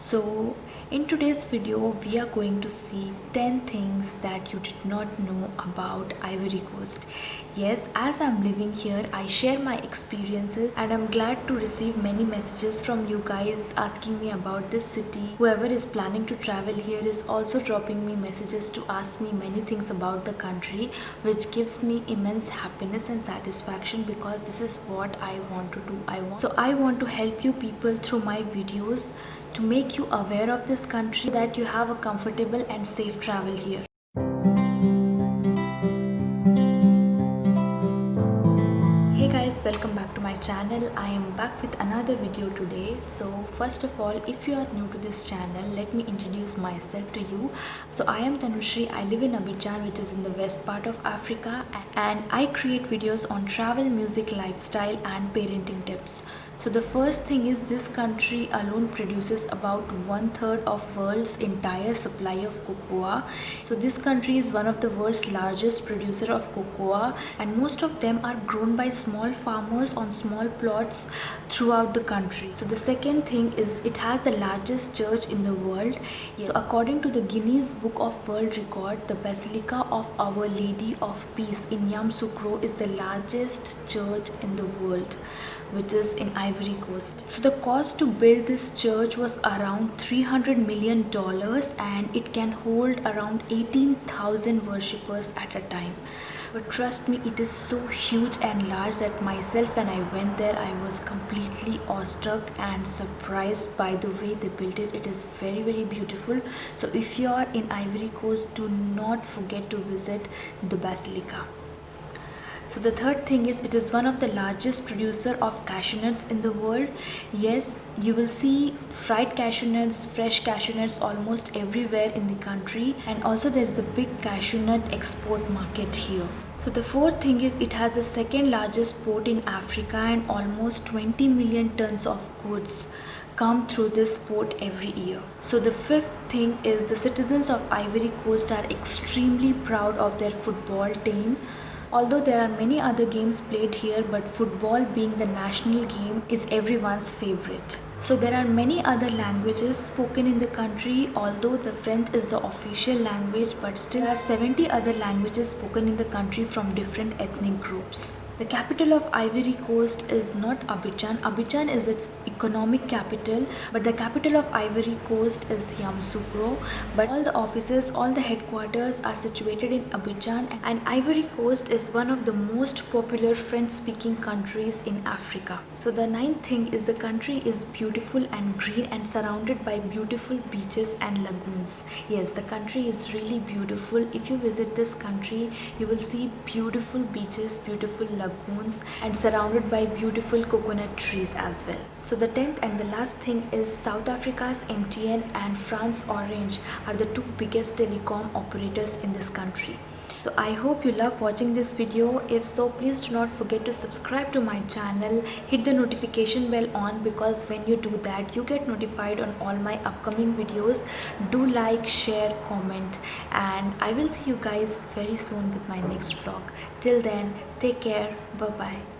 So in today's video we are going to see 10 things that you did not know about Ivory Coast. Yes, as I'm living here, I share my experiences and I'm glad to receive many messages from you guys asking me about this city. Whoever is planning to travel here is also dropping me messages to ask me many things about the country, which gives me immense happiness and satisfaction because this is what I want to do. I want to help you people through my videos to make you aware of this country, that you have a comfortable and safe travel here. Hey guys, welcome back to my channel. I am back with another video today. So first of all, if you are new to this channel, let me introduce myself to you. So I am Tanushri. I live in Abidjan, which is in the west part of Africa, and I create videos on travel, music, lifestyle and parenting tips. So the first thing is, this country alone produces about 1/3 of world's entire supply of cocoa. So this country is one of the world's largest producer of cocoa, and most of them are grown by small farmers on small plots throughout the country. So the second thing is, it has the largest church in the world. Yes. So according to the Guinness Book of World Record, the Basilica of Our Lady of Peace in Yamoussoukro is the largest church in the world, which is in Ivory Coast. So the cost to build this church was around $300 million, and it can hold around 18,000 worshippers at a time. But trust me, it is so huge and large that myself, when I went there, I was completely awestruck and surprised by the way they built it. It is very, very beautiful. So if you are in Ivory Coast, do not forget to visit the Basilica. So the third thing is, it is one of the largest producer of cashew nuts in the world. Yes, you will see fried cashew nuts, fresh cashew nuts almost everywhere in the country, and also there is a big cashew nut export market here. So the fourth thing is, it has the second largest port in Africa, and almost 20 million tons of goods come through this port every year. So the fifth thing is, the citizens of Ivory Coast are extremely proud of their football team. Although there are many other games played here, but football, being the national game, is everyone's favorite. So there are many other languages spoken in the country. Although the French is the official language, but still there are 70 other languages spoken in the country from different ethnic groups. The capital of Ivory Coast is not Abidjan. Abidjan is its economic capital, but the capital of Ivory Coast is Yamoussoukro. But all the offices, all the headquarters are situated in Abidjan, and Ivory Coast is one of the most popular French-speaking countries in Africa. So the ninth thing is, the country is beautiful and green and surrounded by beautiful beaches and lagoons. Yes, the country is really beautiful. If you visit this country, you will see beautiful beaches, beautiful lagoons, and surrounded by beautiful coconut trees as well. So the 10th and the last thing is, South Africa's MTN and France Orange are the two biggest telecom operators in this country. So I hope you love watching this video. If so, please do not forget to subscribe to my channel, hit the notification bell on, because when you do that, you get notified on all my upcoming videos. Do like, share, comment, and I will see you guys very soon with my next vlog. Till then, take care. Bye bye.